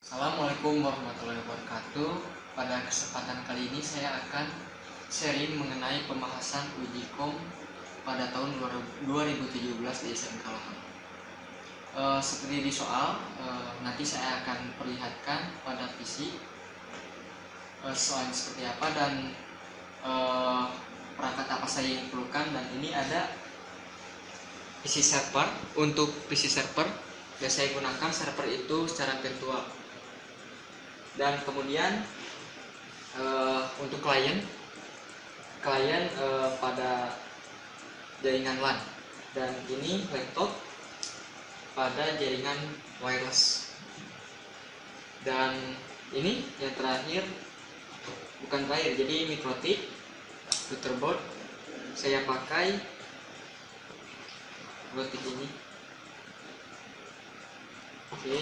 Assalamualaikum warahmatullahi wabarakatuh. Pada kesempatan kali ini saya akan sharing mengenai pembahasan uji kom pada tahun 2017 di SMK Lohan. Seperti di soal, nanti saya akan perlihatkan pada visi soalnya seperti apa dan perangkat apa saja yang diperlukan. Dan ini ada PC server. Untuk PC server yang saya gunakan server itu secara virtual. Dan kemudian untuk klien pada jaringan LAN, dan ini laptop pada jaringan wireless. Dan ini yang terakhir, bukan terakhir, jadi mikrotik routerboard. Saya pakai mikrotik ini. Oke.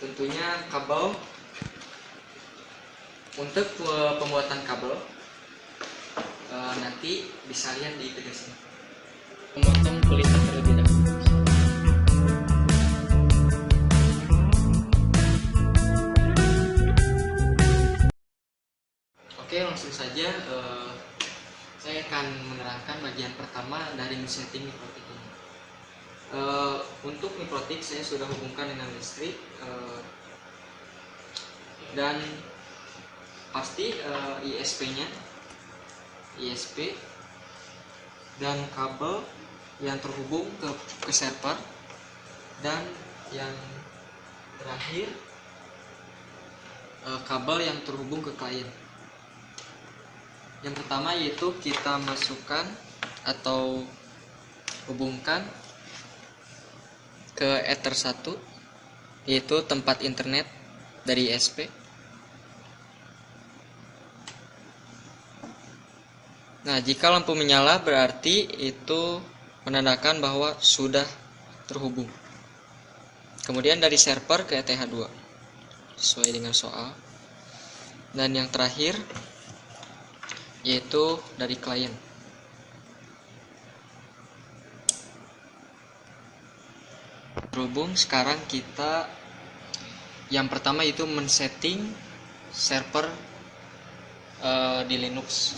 Tentunya kabel. Untuk pembuatan kabel nanti bisa lihat di video sini. Memotong tulisan terlebih dahulu. Oke, langsung saja saya akan menerangkan bagian pertama dari setting mikrotik ini. Untuk mikrotik saya sudah hubungkan dengan listrik, dan pasti ISP dan kabel yang terhubung ke server, dan yang terakhir kabel yang terhubung ke klien. Yang pertama yaitu kita masukkan atau hubungkan ke Ether 1, yaitu tempat internet dari ISP. Nah, jika lampu menyala berarti itu menandakan bahwa sudah terhubung. Kemudian dari server ke ETH2 sesuai dengan soal. Dan yang terakhir yaitu dari klien. Terhubung. Sekarang kita yang pertama itu men-setting server di Linux.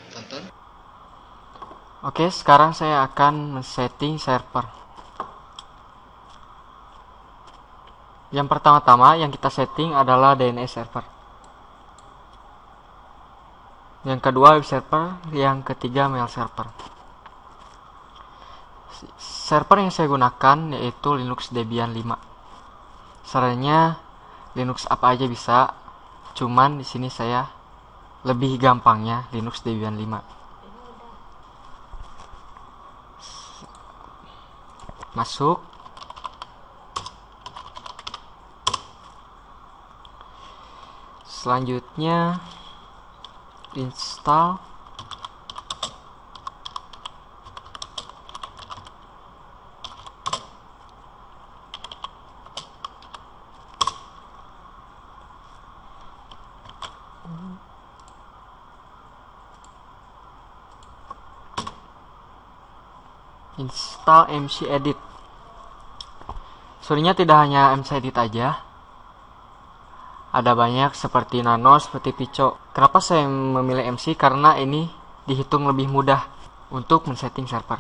Tonton. Oke, sekarang saya akan men-setting server. Yang pertama-tama yang kita setting adalah DNS server. Yang kedua web server, yang ketiga mail server. Server yang saya gunakan yaitu Linux Debian 5. Sarannya Linux apa aja bisa, cuman di sini saya lebih gampangnya Linux Debian 5. Masuk. Selanjutnya install. Install MC Edit. Sebenarnya tidak hanya MC Edit aja, ada banyak seperti Nano, seperti Pico. Kenapa saya memilih MC? Karena ini dihitung lebih mudah untuk men-setting server.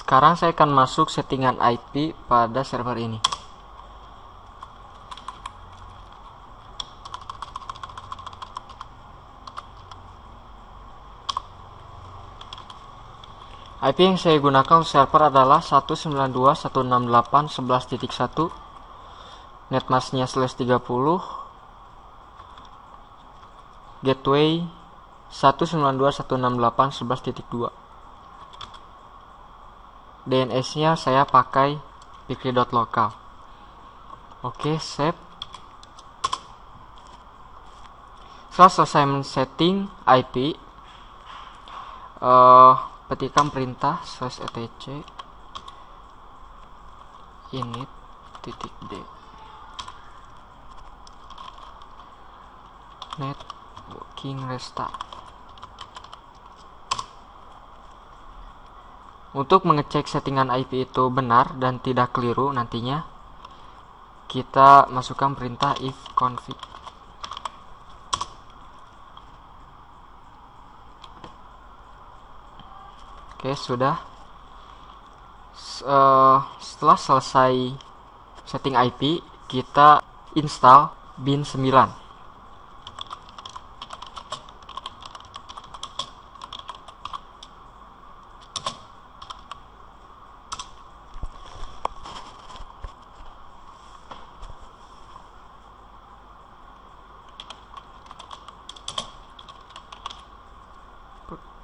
Sekarang saya akan masuk settingan IP pada server ini. IP yang saya gunakan server adalah 192.168.11.1, netmasknya /30, gateway 192.168.11.2. DNS-nya saya pakai pikri.local. Oke, save. Setelah selesai men-setting IP, petikan perintah /etc init.d networking restart. Untuk mengecek settingan IP itu benar dan tidak keliru, nantinya kita masukkan perintah if config. Oke, sudah. Setelah selesai setting IP, kita install bin 9.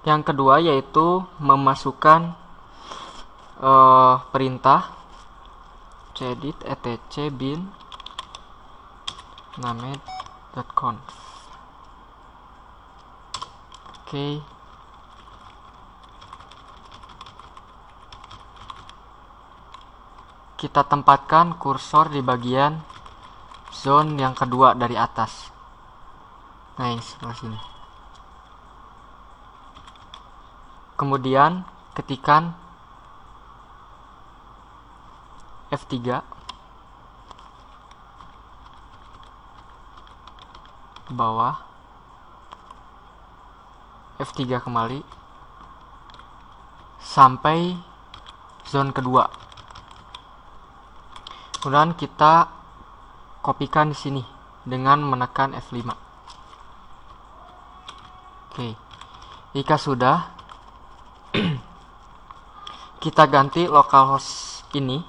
Yang kedua yaitu memasukkan perintah cedit etc bin name.conf. Oke. Kita tempatkan kursor di bagian zone yang kedua dari atas. Nah, ini sebelah sini. Kemudian ketikkan F3 ke bawah, F3 kembali sampai zone kedua. Kemudian kita kopikan di sini dengan menekan F5. Oke. Jika sudah, kita ganti localhost ini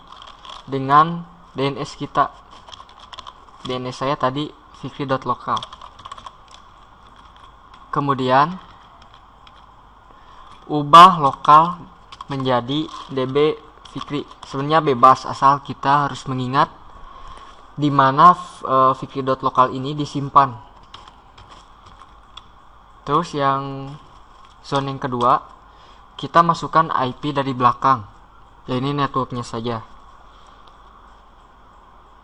dengan DNS kita. DNS saya tadi fikri.local. Kemudian ubah lokal menjadi db fikri. Sebenarnya bebas, asal kita harus mengingat di mana fikri.local ini disimpan. Terus yang zone yang kedua, kita masukkan IP dari belakang. Ya, ini networknya saja.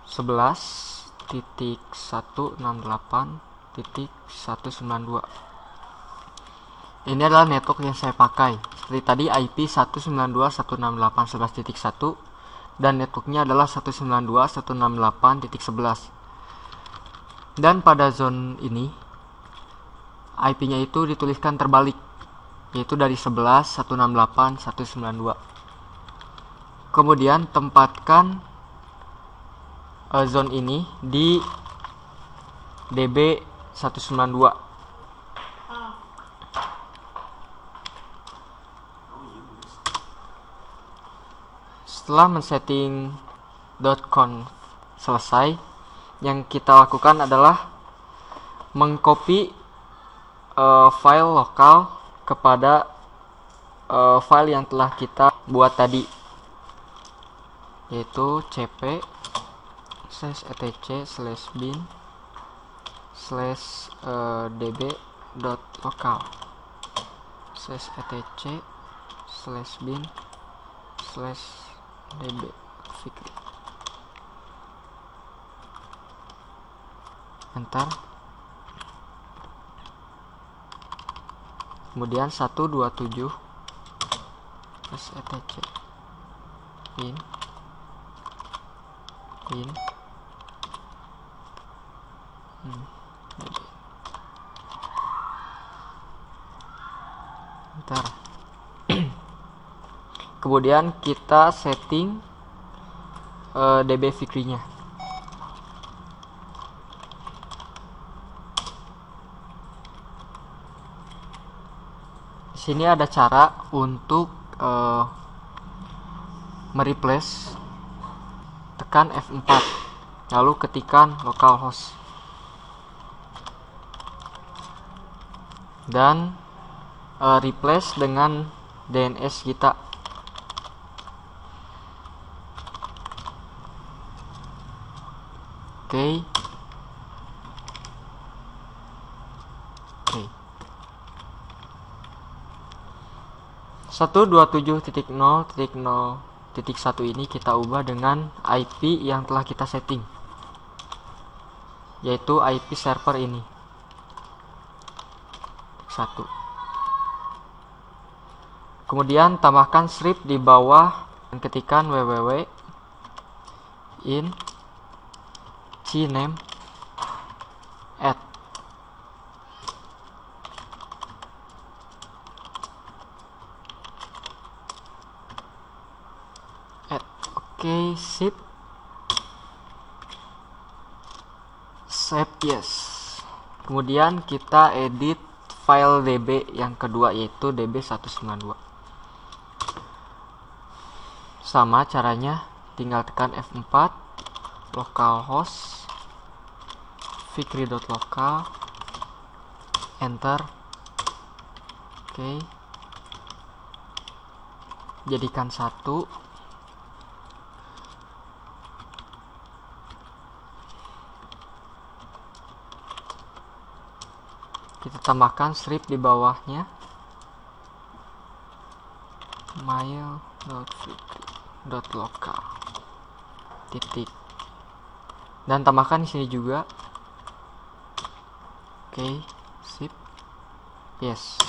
11.168.192. Ini adalah network yang saya pakai. Seperti tadi IP 192.168.11.1 dan networknya adalah 192.168.11. Dan pada zone ini IP-nya itu dituliskan terbalik, yaitu dari 11.168.192. Kemudian tempatkan zone ini di DB 192. Setelah men-setting .conf selesai, yang kita lakukan adalah mengcopy file lokal kepada file yang telah kita buat tadi, yaitu cp /etc/bin /db.local /etc/bin /db fikri. Enter. Kemudian 127 etc bin Bentar. Kemudian kita setting db fikrinya. Di sini ada cara untuk mereplace. Tekan F4 lalu ketikkan localhost dan replace dengan DNS kita. Oke. 127.0.0 1 ini kita ubah dengan IP yang telah kita setting, yaitu IP server ini 1. Kemudian tambahkan script di bawah dan ketikkan www in cname add. Oke, sip. Save yes. Kemudian kita edit file DB yang kedua, yaitu DB192. Sama caranya, tinggal tekan F4, localhost fikri.local, enter. Oke, jadikan 1. Kita tambahkan script di bawahnya, mail.fikri.local titik, dan tambahkan di sini juga. Oke, sip, yes.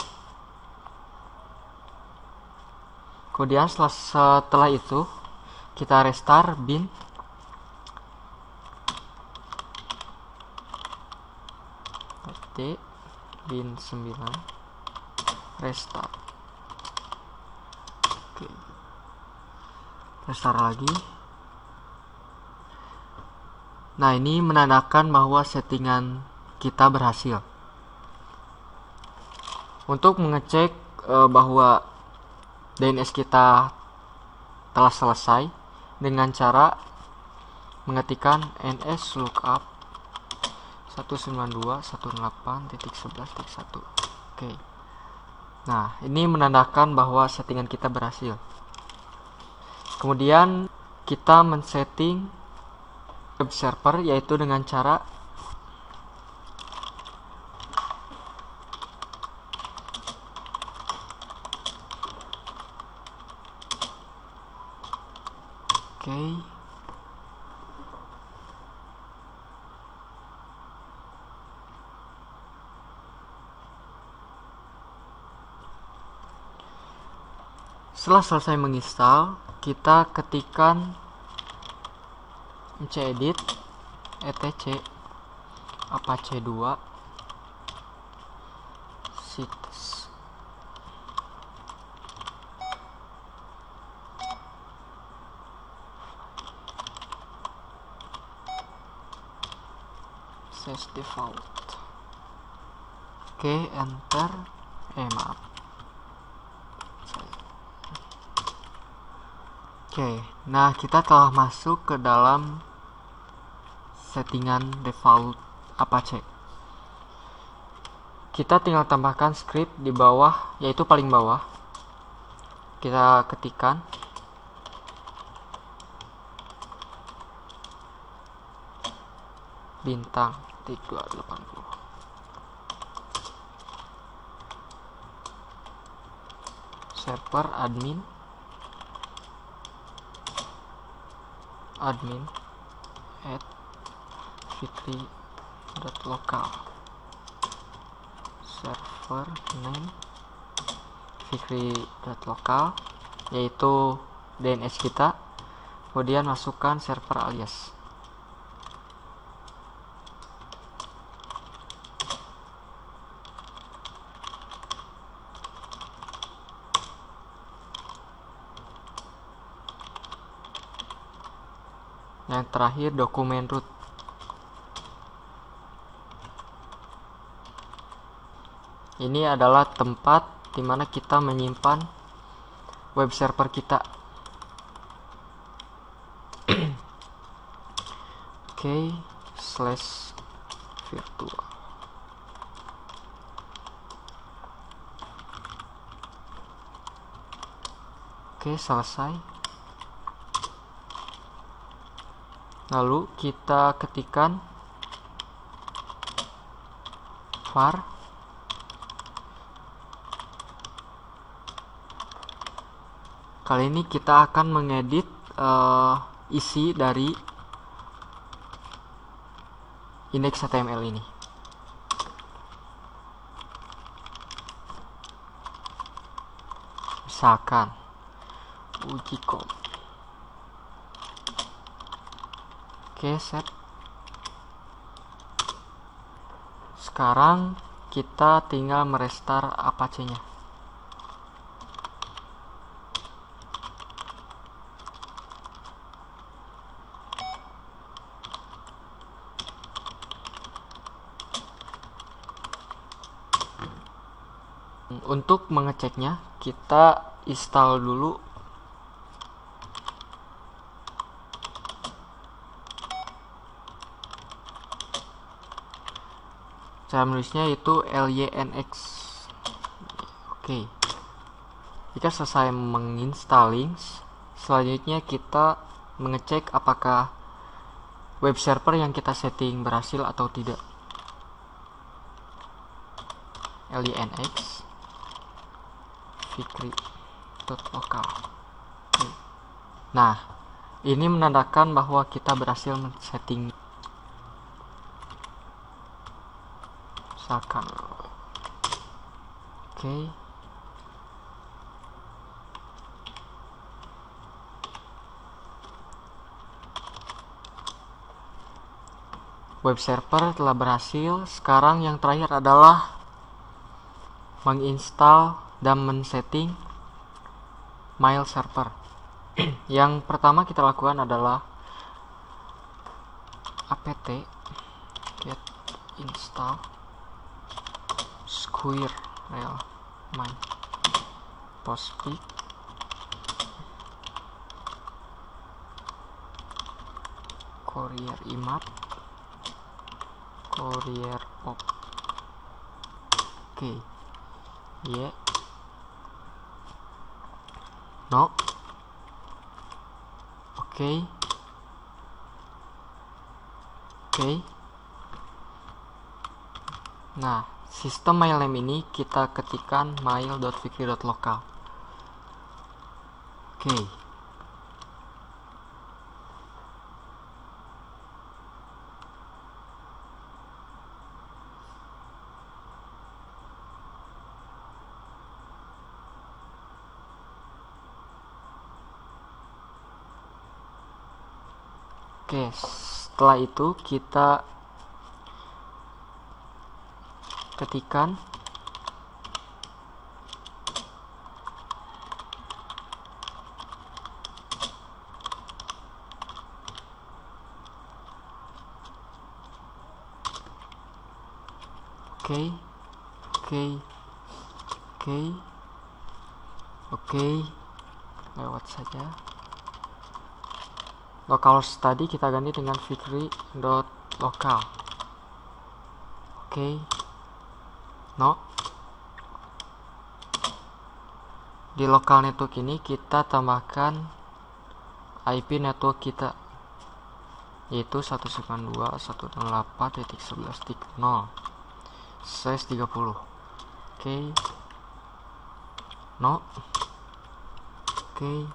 Kemudian setelah itu kita restart bin bin 9 restart. Oke, restart lagi. Nah, ini menandakan bahwa settingan kita berhasil. Untuk mengecek bahwa DNS kita telah selesai, dengan cara mengetikkan nslookup 192.168.11.1. Oke. Nah, ini menandakan bahwa settingan kita berhasil. Kemudian kita men-setting web server, yaitu dengan cara setelah selesai menginstal, kita ketikkan mcedit etc apache 2 sites. Says default. Oke, enter. Maaf. Oke, nah kita telah masuk ke dalam settingan default Apache. Kita tinggal tambahkan script di bawah, yaitu paling bawah. Kita ketikkan bintang 280. Server admin at fikri.local, server name fikri.local, yaitu DNS kita. Kemudian masukkan server alias. Yang terakhir, dokumen root. Ini adalah tempat di mana kita menyimpan web server kita. Oke, /virtual. Oke, selesai. Lalu kita ketikkan var Kali ini kita akan mengedit isi dari indeks HTML ini. Misalkan ujikom. Oke, set. Sekarang kita tinggal merestart Apache-nya. Untuk mengeceknya, kita install dulu cara menulisnya itu lynx. Oke. Jika selesai menginstalling, selanjutnya kita mengecek apakah web server yang kita setting berhasil atau tidak. lynx fikri.local. Nah, ini menandakan bahwa kita berhasil men-setting. Misalkan oke. Web server telah berhasil. Sekarang yang terakhir adalah menginstal dan men-setting mail server. Yang pertama kita lakukan adalah apt get install squirrel my postfix courier imap courier pop. Oke. Yeah. No. Oke. Oke. Nah, sistem mail name ini kita ketikkan mail.fikri.local. Oke. Oke, setelah itu kita ketikkan oke, lewat saja. Localhost tadi kita ganti dengan fikri.local. Oke. No. Di local network ini kita tambahkan IP network kita, yaitu 192.168.11.0/30. Oke. No. Oke.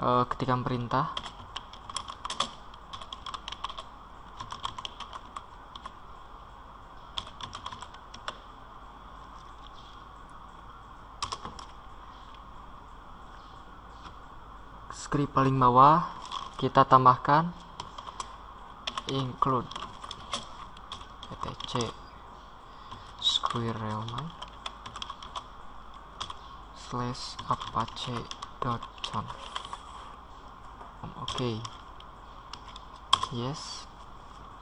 Ketikkan perintah script paling bawah kita tambahkan include etc squirrelman /apache.conf. Oke. Yes.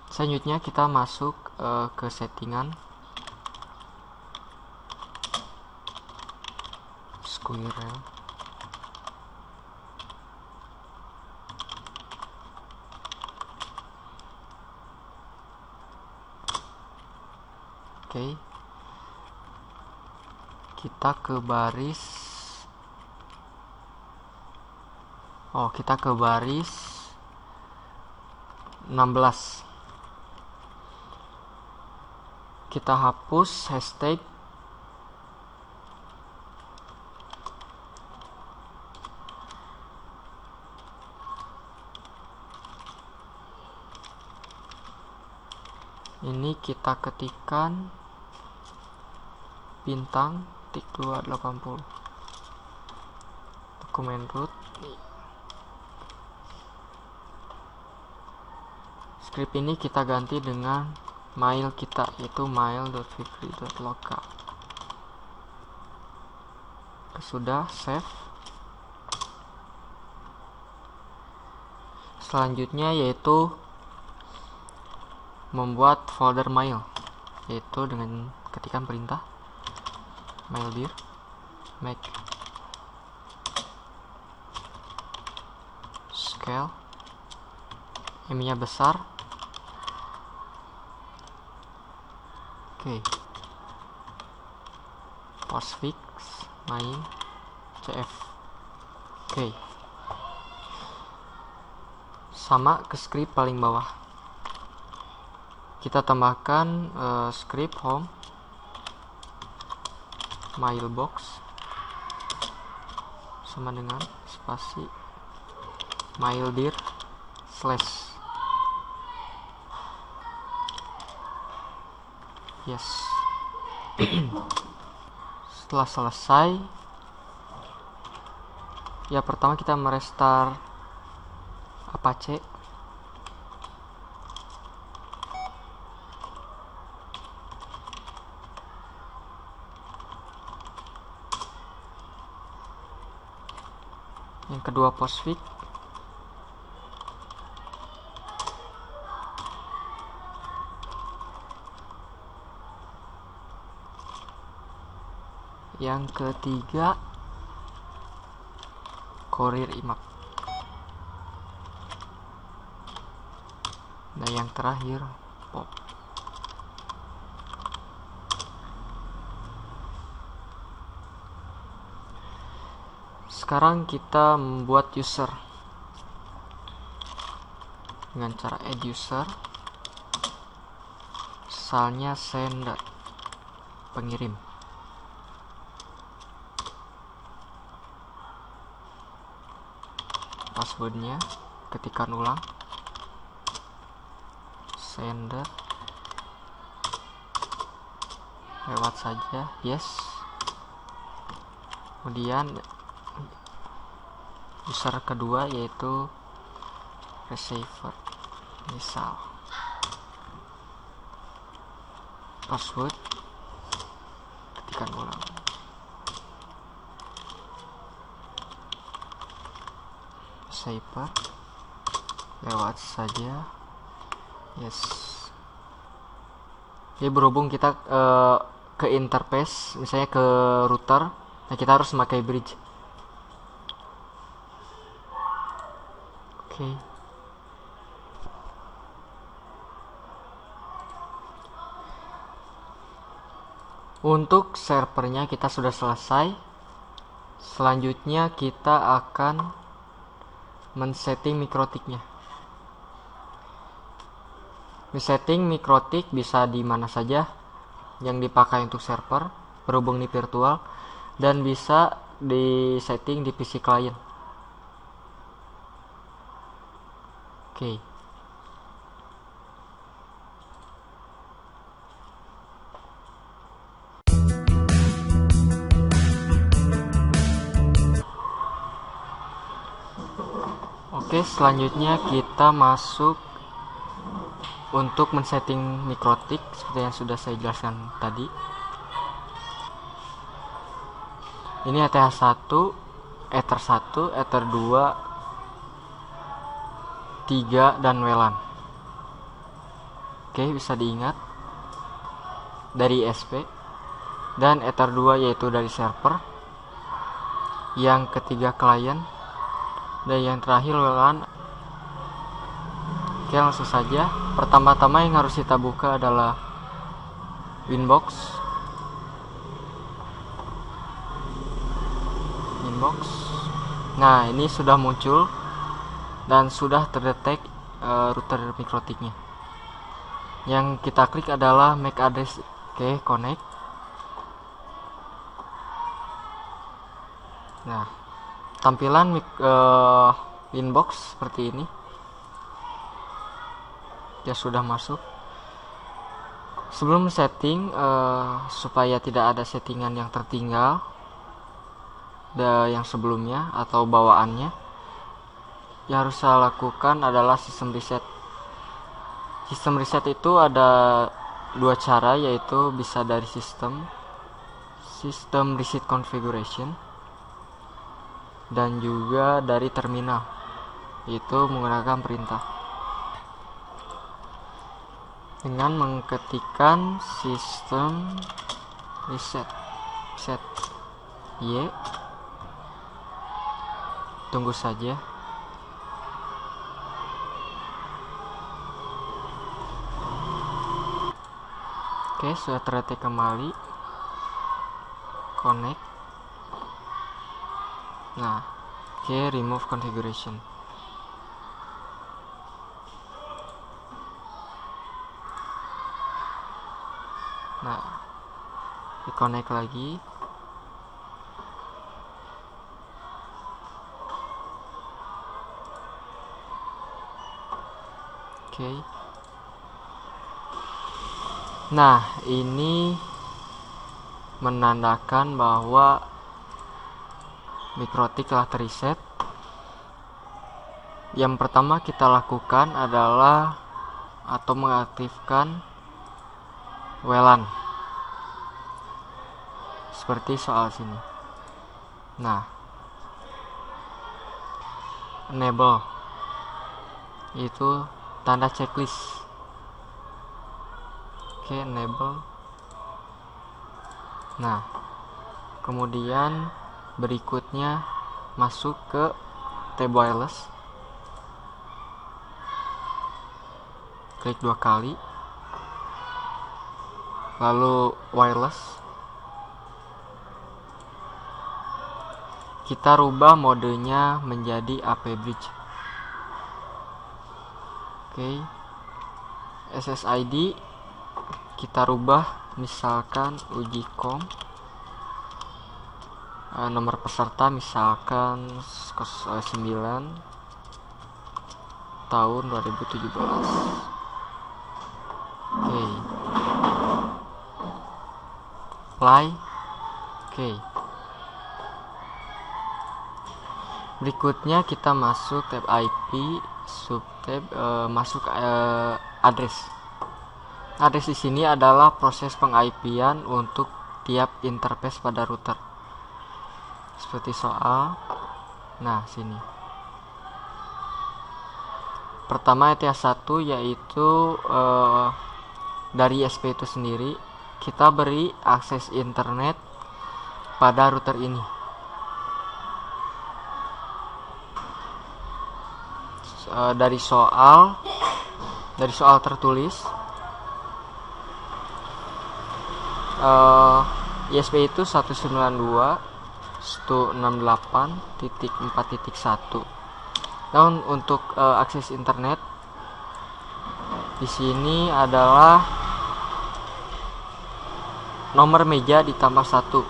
Selanjutnya kita masuk ke settingan squirrel. Oke. Kita ke baris kita ke baris 16. kita hapus hashtag. Ini kita ketikkan bintang tik 280 dokumen root. Script ini kita ganti dengan mail kita, yaitu mail.fikri.local. Sudah save. Selanjutnya yaitu membuat folder mail, yaitu dengan ketikan perintah maildir make scale, M-nya besar. Oke. Postfix main cf. Oke. Sama ke script paling bawah. Kita tambahkan script home mailbox sama dengan spasi maildir slash yes. Setelah selesai, ya pertama kita merestart Apache. Yang kedua postfix. Yang ketiga Courier IMAP. Dan yang terakhir pop. Sekarang kita membuat user dengan cara add user, misalnya sender, pengirim. Passwordnya ketikkan ulang, sender, lewat saja yes. Kemudian user kedua yaitu receiver, misal password, ketikkan ulang, receiver, lewat saja yes. Jadi berhubung kita ke interface, misalnya ke router, nah kita harus memakai bridge. Oke. Untuk servernya kita sudah selesai. Selanjutnya kita akan men-setting mikrotiknya. Men-setting mikrotik bisa di mana saja yang dipakai untuk server berhubung di virtual, dan bisa di setting di PC client. Oke. Oke, selanjutnya kita masuk untuk men-setting mikrotik seperti yang sudah saya jelaskan tadi. Ini ETH1, Ether 1, Ether 2, 3 dan WLAN. Oke, bisa diingat dari SP, dan Ether 2 yaitu dari server, yang ketiga klien, dan yang terakhir WLAN. Oke, langsung saja. Pertama-tama yang harus kita buka adalah Winbox. Nah, ini sudah muncul dan sudah terdetek router mikrotiknya. Yang kita klik adalah MAC address Oke, connect. Nah, tampilan inbox seperti ini. Ya, sudah masuk. Sebelum setting, supaya tidak ada settingan yang tertinggal yang sebelumnya atau bawaannya, yang harus saya lakukan adalah sistem reset. Sistem reset itu ada dua cara, yaitu bisa dari sistem reset configuration dan juga dari terminal, itu menggunakan perintah dengan mengetikkan sistem reset set y. Tunggu saja. Oke, sudah terdetek kembali. Connect. Nah, oke, remove configuration. Nah, di connect lagi. Oke. Nah, ini menandakan bahwa MikroTik telah terreset. Yang pertama kita lakukan adalah atau mengaktifkan WLAN seperti soal sini. Nah, enable itu tanda checklist. Oke, enable. Nah, kemudian berikutnya masuk ke tab wireless, klik 2 kali, lalu wireless. Kita rubah modenya menjadi AP bridge. Oke, SSID kita rubah misalkan Ujicom, nomor peserta misalkan 09 tahun 2017. Oke, apply. Oke, berikutnya kita masuk tab IP, subtab masuk address. Address di sini adalah proses peng-IP-an untuk tiap interface pada router. Seperti soal. Nah, sini. Pertama ETH1 yaitu dari ISP itu sendiri, kita beri akses internet pada router ini. Dari soal tertulis, ISP itu 192.168.4.1. Namun untuk akses internet di sini adalah nomor meja ditambah 1.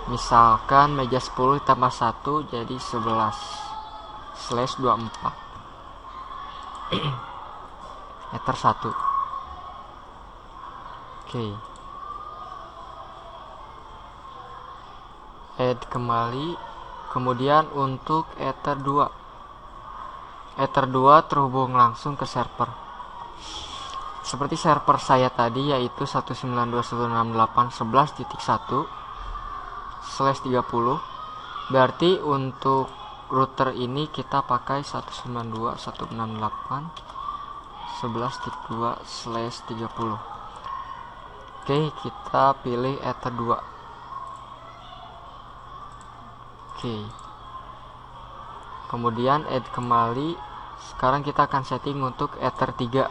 Misalkan meja 10 ditambah 1 jadi 11/24 Ether 1. Oke, add kembali. Kemudian untuk Ether 2 terhubung langsung ke server seperti server saya tadi, yaitu 192.168.11.1/30. berarti untuk router ini kita pakai 192.168.11.2/30. Oke, kita pilih Ether 2. Oke, kemudian add kembali. Sekarang kita akan setting untuk Ether 3.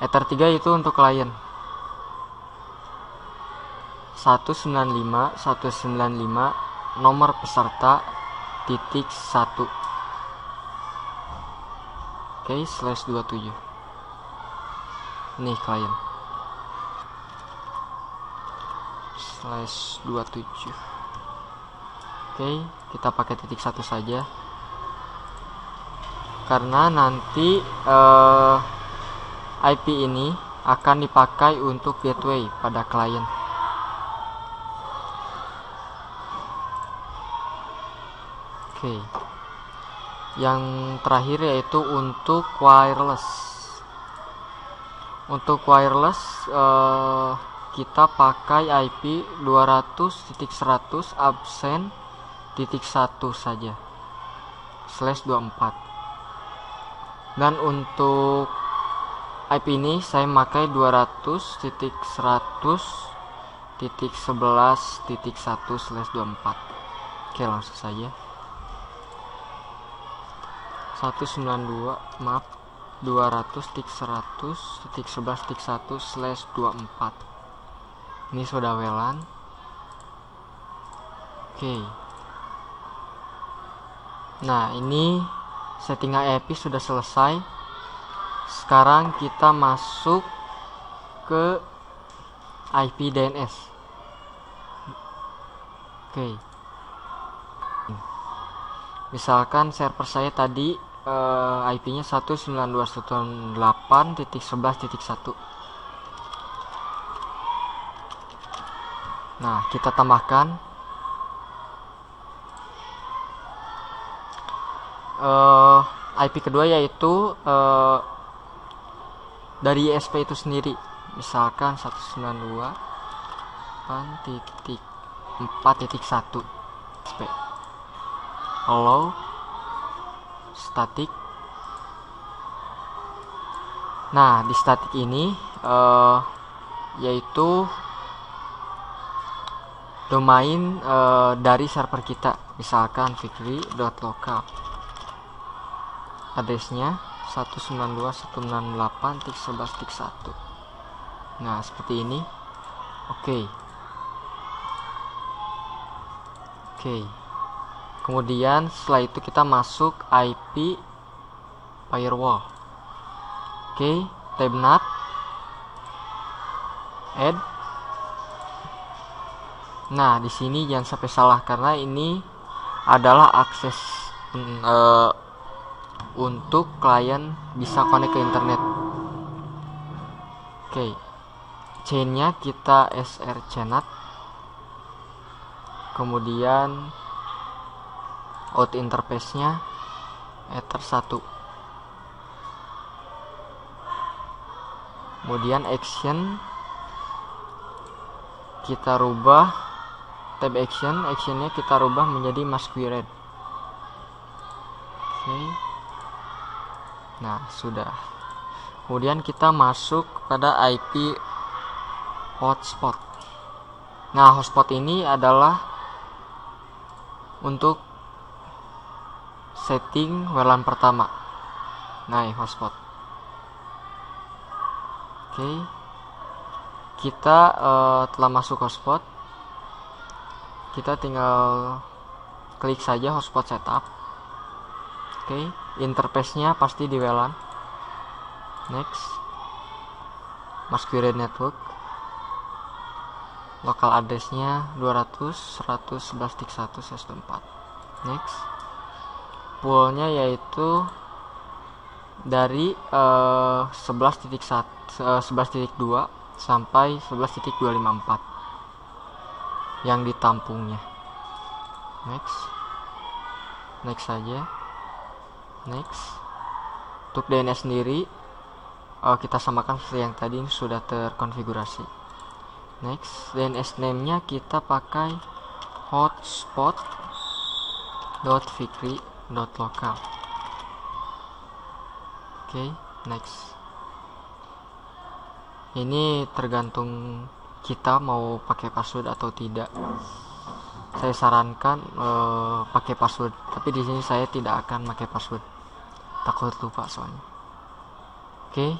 Ether 3 itu untuk klien 195.195 nomor peserta titik 1. Oke, /27. Nih klien. 192.168.1.27. Oke, kita pakai titik 1 saja karena nanti IP ini akan dipakai untuk gateway pada klien. Oke, yang terakhir yaitu untuk wireless. Untuk wireless kita pakai IP 200.100 absen.1 saja /24. Dan untuk IP ini saya memakai 200.100.11.1/24. Oke, langsung saja. 200.100.11.1/24. Ini sudah WLAN. Oke. Nah, ini settingan IP sudah selesai. Sekarang kita masuk ke IP DNS. Oke. Misalkan server saya tadi IP-nya 192.168.11.1. Nah, kita tambahkan IP kedua, yaitu dari ISP itu sendiri. Misalkan 192.8.4.1 ISP. Hello static. Nah, di static ini yaitu domain dari server kita, misalkan fikri.local. Addressnya 192.168.11.1. Nah, seperti ini. Oke. Kemudian setelah itu kita masuk IP firewall. Oke, tab NAT, add. Nah, di sini jangan sampai salah karena ini adalah akses untuk klien bisa connect ke internet. Oke, chainnya kita srcnet. Kemudian out interface-nya ether 1. Kemudian action kita rubah, tab actionnya kita rubah menjadi masquerade. Oke. Nah, sudah. Kemudian kita masuk pada IP hotspot. Nah, hotspot ini adalah untuk setting WLAN pertama. Nah, hotspot. Oke. Kita telah masuk hotspot. Kita tinggal klik saja hotspot setup. Oke, interface-nya pasti di WLAN. Next. Masquerade network. Local address-nya 200.111.1/4. Next. Pool-nya yaitu dari 11.2 sampai 11.254 yang ditampungnya. Next saja. Next. Untuk DNS sendiri kita samakan seperti yang tadi, sudah terkonfigurasi. Next, DNS name-nya kita pakai hotspot.fikri.local. Oke, next. Ini tergantung kita mau pakai password atau tidak. Saya sarankan pakai password, tapi di sini saya tidak akan pakai password. Takut lupa soalnya. Oke.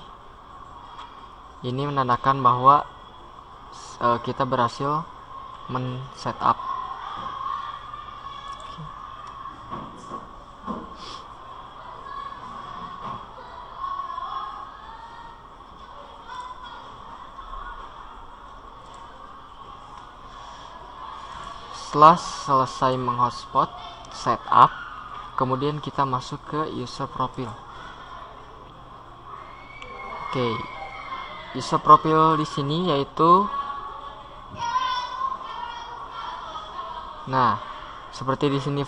Ini menandakan bahwa kita berhasil men-setup. Setelah selesai menghotspot, setup, kemudian kita masuk ke user profile. Oke, user profile di sini yaitu, nah seperti di sini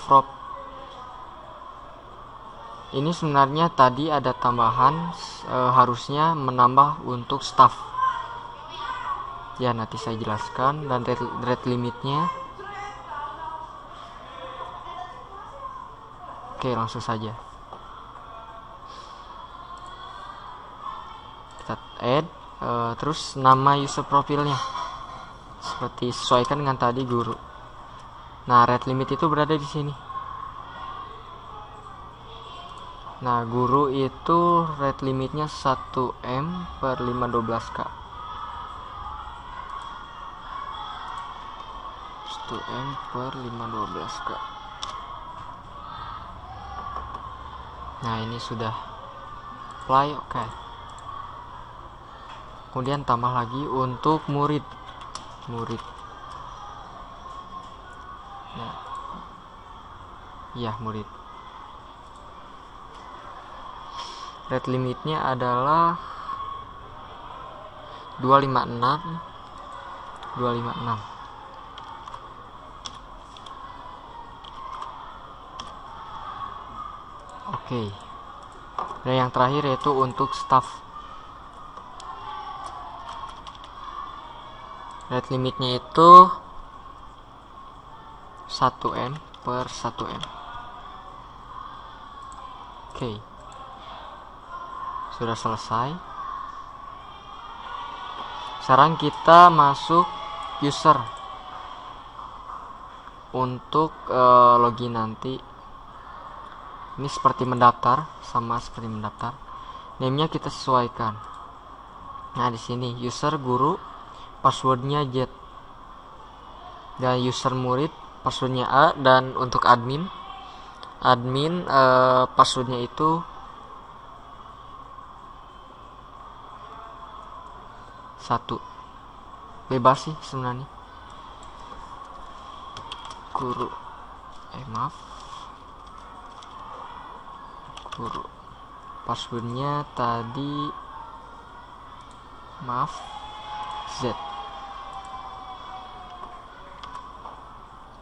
ini sebenarnya tadi ada tambahan, harusnya menambah untuk staff. Ya, nanti saya jelaskan. Dan rate limitnya, oke, langsung saja kita add, terus nama user profilnya seperti sesuaikan dengan tadi guru. Nah, rate limit itu berada di sini. Nah, guru itu rate limitnya 1M per 512K. 1M per 512K. Nah, ini sudah apply, oke. Kemudian tambah lagi untuk murid. Nah, ya, murid. Rate limitnya adalah 256. Oke. Dan yang terakhir yaitu untuk staff. Rate limitnya itu 1M per 1M. Oke. Sudah selesai. Sekarang kita masuk user untuk login nanti. Ini seperti mendaftar, sama seperti mendaftar. Name-nya kita sesuaikan. Nah, di sini user guru, passwordnya Z. Dan user murid, passwordnya A. Dan untuk admin passwordnya itu satu. Bebas sih sebenarnya. Guru, guru, passwordnya tadi Z.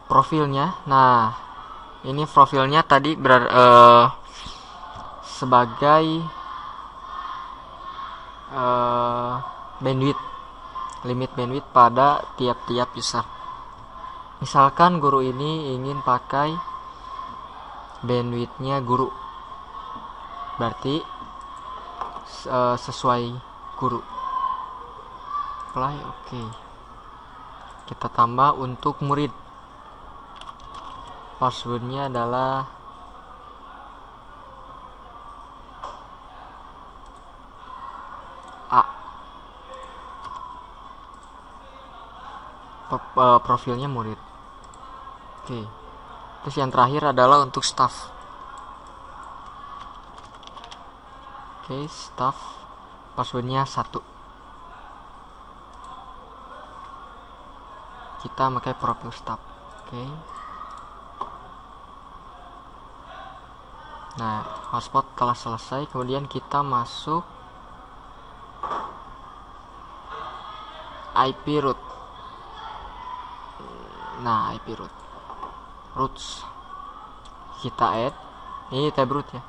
Profilnya, nah ini profilnya tadi sebagai bandwidth, limit bandwidth pada tiap-tiap user. Misalkan guru ini ingin pakai bandwidthnya guru, berarti sesuai guru. Apply, oke. Kita tambah untuk murid. Passwordnya adalah A. Profilnya murid. Oke. Terus yang terakhir adalah untuk staff. Oke, staff. Passwordnya 1. Kita pakai profil staff. Oke. Nah, hotspot telah selesai. Kemudian kita masuk IP root. Nah, IP roots kita add. Ini tab root ya.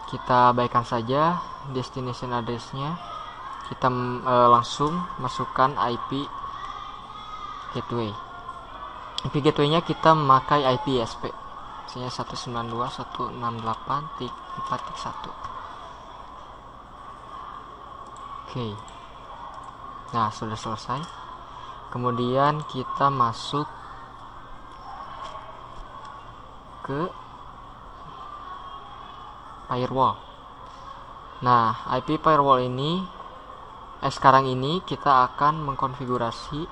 Kita baikkan saja destination address-nya. Kita langsung masukkan IP gateway. IP gateway-nya kita memakai IP ISP. Misalnya 192.168.4.1. Oke. Nah, sudah selesai. Kemudian kita masuk ke firewall. Nah, IP firewall ini sekarang ini kita akan mengkonfigurasi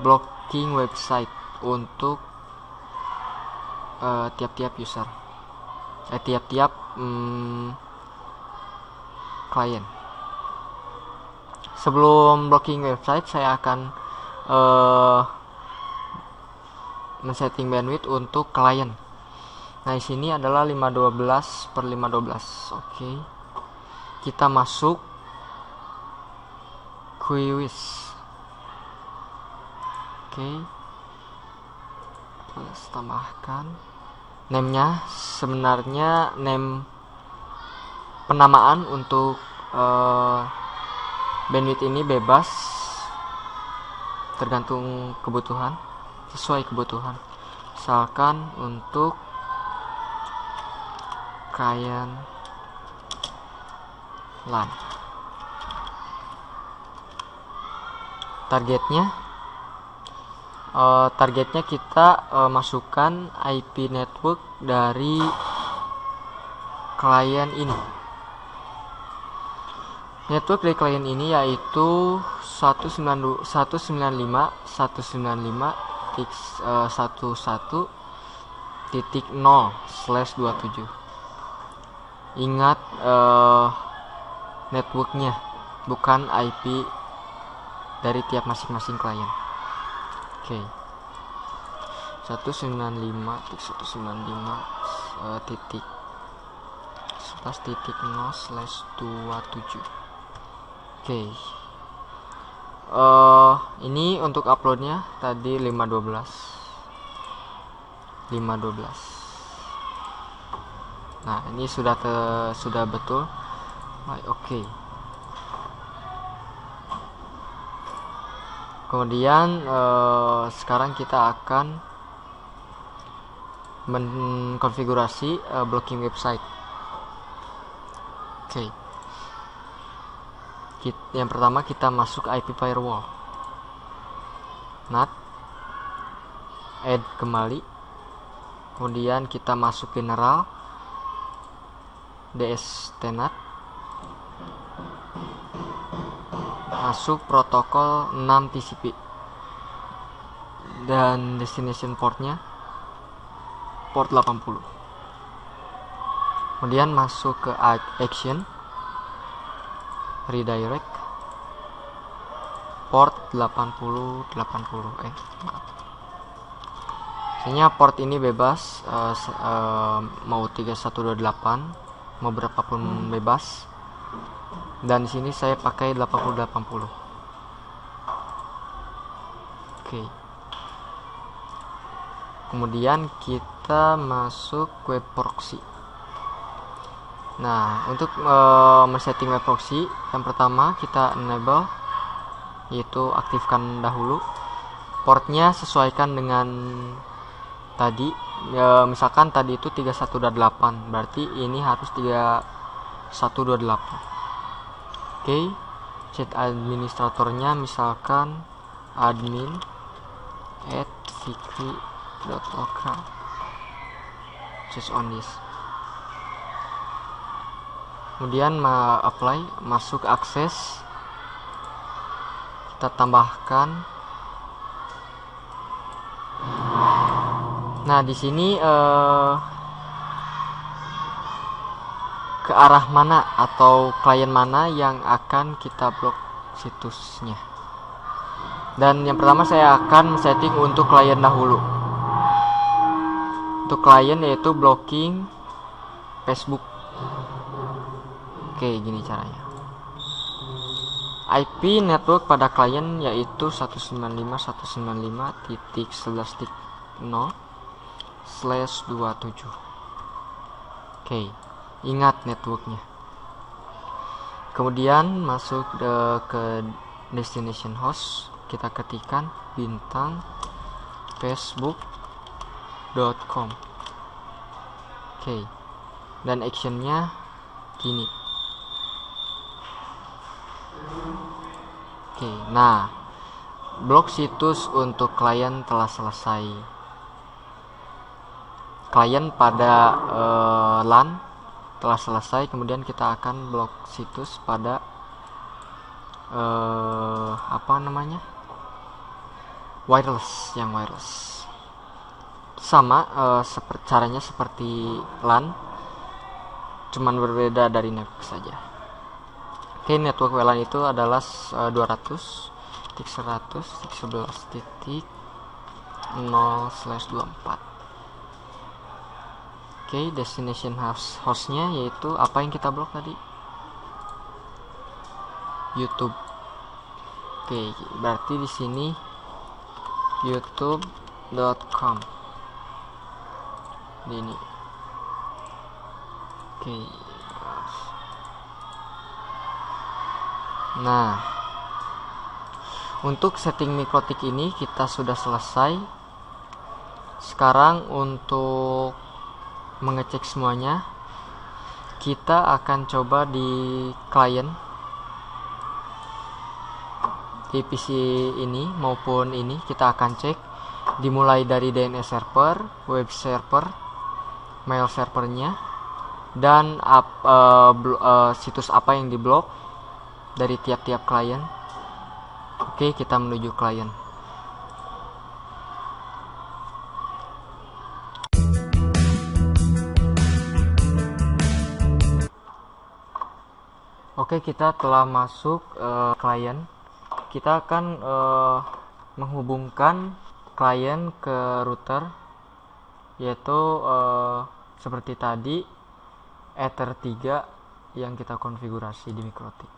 blocking website untuk tiap-tiap user, tiap-tiap klien. Sebelum blocking website, saya akan men-setting bandwidth untuk klien. Nah, di sini adalah 512/512. Oke. Kita masuk quiz. Oke. Let's tambahkan name-nya. Sebenarnya name penamaan untuk bandwidth ini bebas, tergantung kebutuhan, sesuai kebutuhan. Misalkan untuk klien LAN, targetnya kita masukkan IP network dari klien ini. Network dari klien ini yaitu 195.11.11.27. Ingat networknya, bukan IP dari tiap masing-masing klien. Oke. 195.11.11.0/27. Oke. Ini untuk uploadnya tadi 512. Nah, ini sudah betul. Oke. Kemudian sekarang kita akan mengkonfigurasi blocking website. Oke. Yang pertama kita masuk IP firewall. NAT, add kembali. Kemudian kita masuk general, DSTNAT, masuk protokol 6 TCP, dan destination portnya port 80. Kemudian masuk ke action, redirect, port 80. Biasanya port ini bebas, mau 3128, mau berapapun bebas. Dan di sini saya pakai 8080. Oke. Kemudian kita masuk web proxy. Nah, untuk men-setting web proxy, yang pertama kita enable, yaitu aktifkan dahulu. Portnya sesuaikan dengan tadi. Misalkan tadi itu 3128, berarti ini harus 3128. Oke. Set administratornya misalkan admin@fikri.local. Just on this. Kemudian apply, masuk akses, kita tambahkan. Nah, di sini ke arah mana atau klien mana yang akan kita blok situsnya. Dan yang pertama saya akan setting untuk klien dahulu. Untuk klien yaitu blocking Facebook. Oke, gini caranya. IP network pada klien yaitu 195.195.11.0/27. Oke, ingat networknya. Kemudian masuk ke destination host, kita ketikkan bintang facebook.com. Oke, dan actionnya gini. Oke, nah, blok situs untuk klien telah selesai. Klien pada LAN telah selesai. Kemudian kita akan blok situs pada wireless, yang wireless. Sama caranya seperti LAN, cuman berbeda dari network saja. Oke, network WLAN itu adalah 200.100.11.0/27. 0/24. Oke, destination hostnya yaitu apa yang kita blok tadi, YouTube. Oke, berarti di sini youtube.com ini. Oke. Nah, untuk setting mikrotik ini kita sudah selesai. Sekarang untuk mengecek semuanya, kita akan coba di klien, di PC ini maupun ini. Kita akan cek dimulai dari DNS server, web server, mail servernya, dan situs apa yang diblok dari tiap-tiap klien. Oke, kita menuju klien. Oke, kita telah masuk klien. Kita akan menghubungkan klien ke router, yaitu seperti tadi Ether 3 yang kita konfigurasi di mikrotik.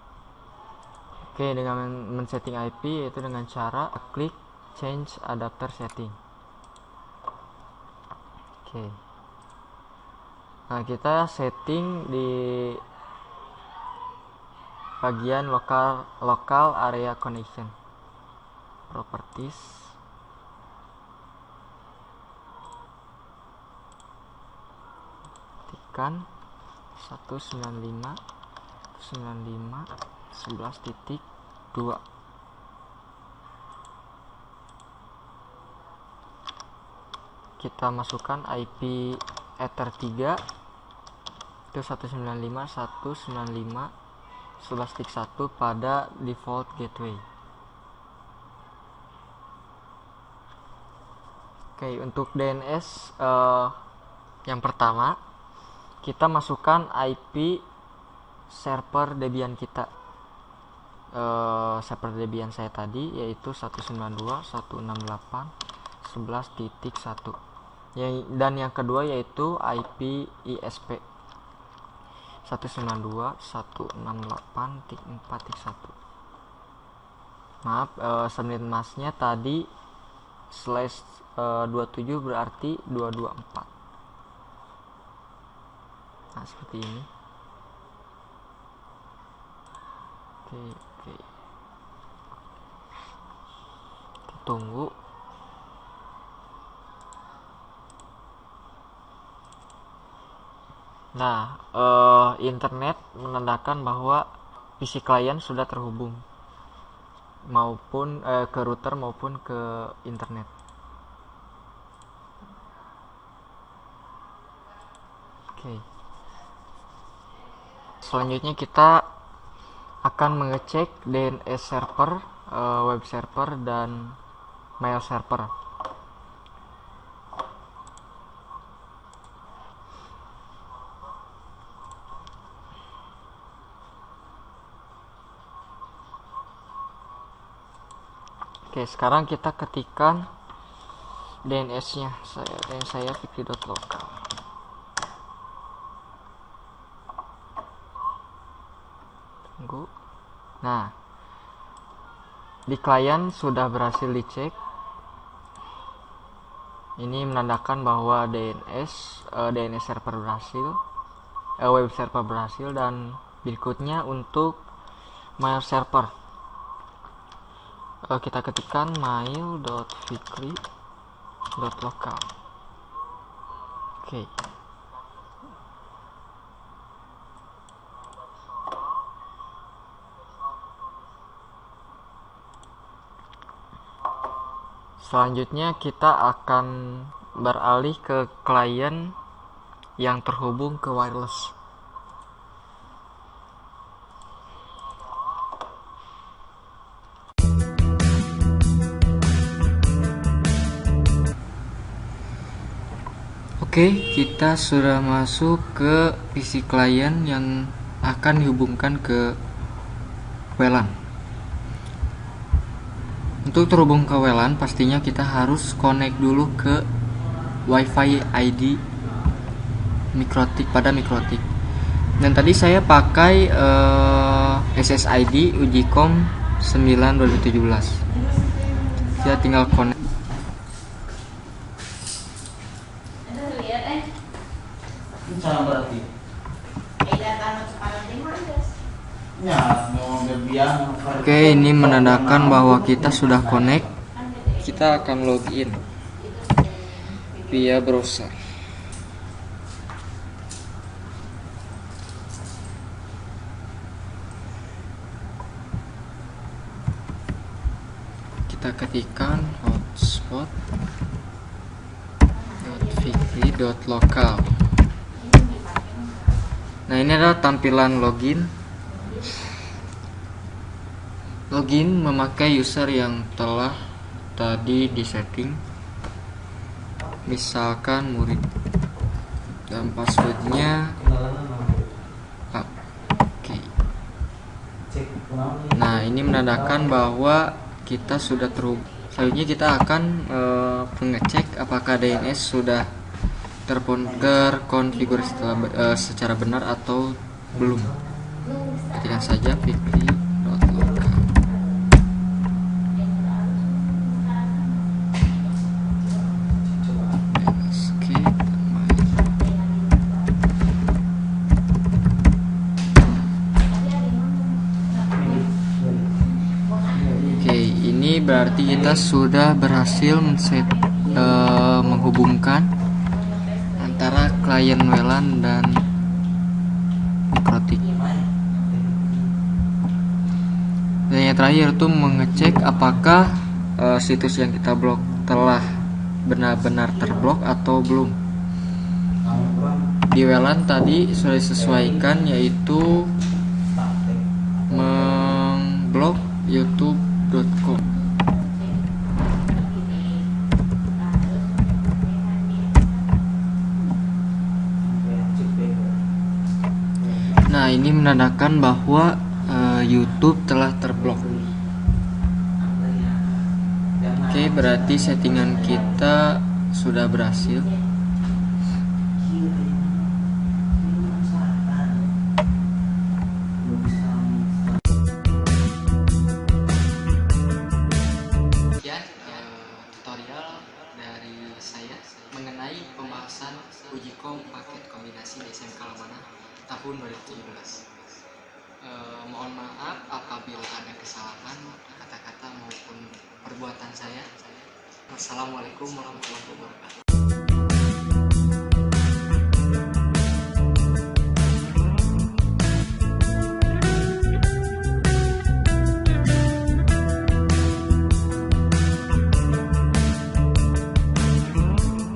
Oke, dengan men-setting IP yaitu dengan cara klik change adapter setting. Oke. Nah, kita setting di bagian local area connection, properties, tekan 195.195.11.2. Kita masukkan IP Ether 3 itu 195.195.11.1 pada default gateway. Oke, untuk DNS yang pertama kita masukkan IP server Debian kita, server Debian saya tadi yaitu 192.168.11.1, dan yang kedua yaitu IP ISP 192.168.4.1. Maaf, subnet masknya tadi /27 berarti 224. Nah, seperti ini. Oke. Kita tunggu. Nah, internet menandakan bahwa PC klien sudah terhubung maupun ke router maupun ke internet. Oke. Selanjutnya kita akan mengecek DNS server, web server, dan mail server. Oke, sekarang kita ketikkan DNS-nya. Saya fikri.local. Tunggu. Nah, di klien sudah berhasil dicek. Ini menandakan bahwa DNS server berhasil, web server berhasil, dan berikutnya untuk mail server. Kita ketikkan mail.fikri.local. Oke. Selanjutnya kita akan beralih ke klien yang terhubung ke wireless. Oke, kita sudah masuk ke PC klien yang akan dihubungkan ke WLAN. Untuk terhubung ke WLAN pastinya kita harus connect dulu ke WiFi ID Mikrotik pada Mikrotik. Dan tadi saya pakai SSID Ujicom 9 2017. Kita tinggal connect. Sana berarti. Ya, Oke, ini menandakan bahwa kita sudah connect. Kita akan login via browser. Kita ketikkan hotspot.fikri.local. Nah, ini adalah tampilan login. Login memakai user yang telah tadi disetting, misalkan murid, dan passwordnya oke. Nah, ini menandakan bahwa kita sudah terhubung. Selanjutnya kita akan mengecek apakah DNS sudah terkonfigurasi secara benar atau belum. Ketikkan saja fikri.local. Oke, ini berarti kita sudah berhasil menghubungkan antara klien WLAN dan Mikrotik. Dan yang terakhir itu mengecek apakah situs yang kita blok telah benar-benar terblok atau belum. Di WLAN tadi sudah disesuaikan, yaitu memblok youtube.com. Nah, ini menandakan bahwa YouTube telah terblok. Oke, berarti settingan kita sudah berhasil. Sekian tutorial dari saya mengenai pembahasan Ujicom paket kombinasi di SMK Lamana tahun 2017. Mohon maaf apabila ada kesalahan kata-kata maupun perbuatan saya. Wassalamualaikum warahmatullahi wabarakatuh.